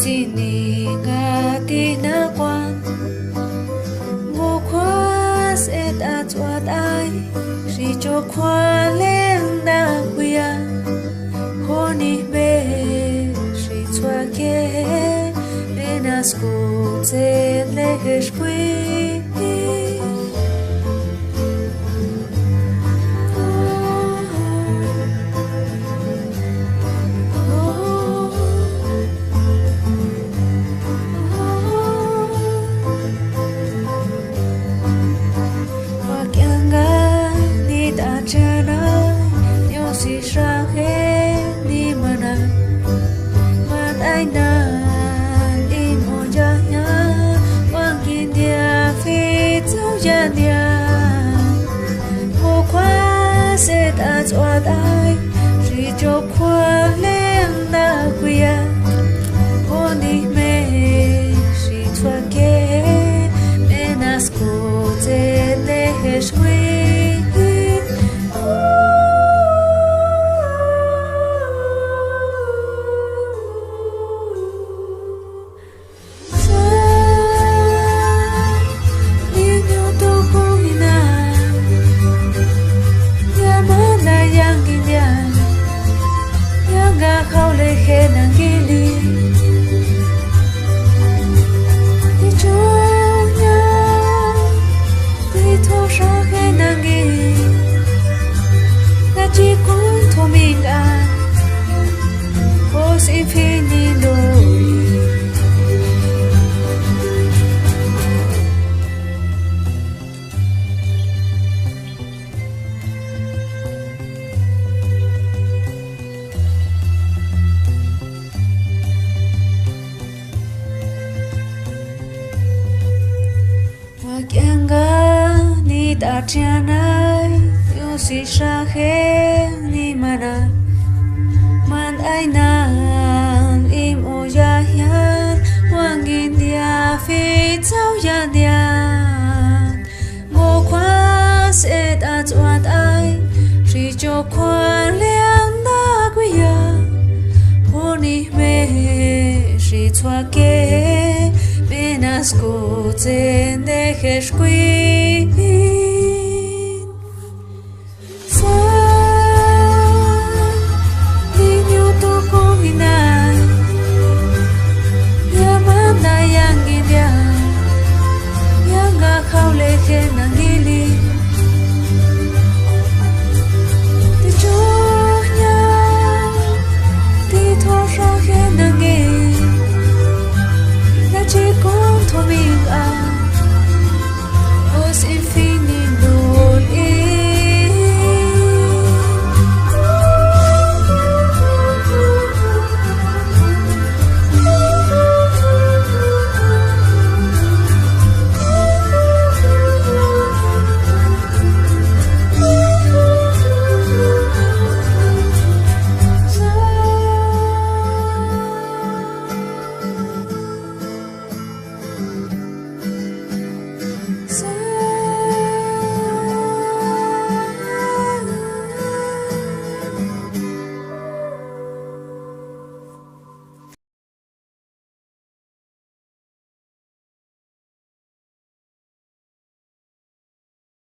chỉ ni ngã ti na quan ngô khoa sẽ ta chua ai chỉ cho khoa lên na quia hồ ni bê chỉ chua kê bên asco te le heshqui ra hết đi mà na mà anh na đi một giờ nhá quang kinh địa phi châu gia địa hồ khoa sẽ ta cho ai chỉ cho khoa lên na quia hồ đi mê chỉ cho kê bên asco te le heshqui khâu lê khê nàng ghi đi chúa nhau đi thô ra khê nàng ghi là chỉ cũng thô mình vô xin phi ni nổi Kianga ni ta chianai yo si sa khe ni mana man ai na im o ya ya wang in dia phi chao ya dia ngô khoa sẽ ta chuan ai chỉ cho khoa liang na quia hồ ni me chỉ choa ke bên asco te de heshqui sa đi nhu tu ko hina ya ma na yang india yang ga khau le khe na ngili ti cho nya ti tho ra khe na ngili chỉ có thôi mình vô xin phi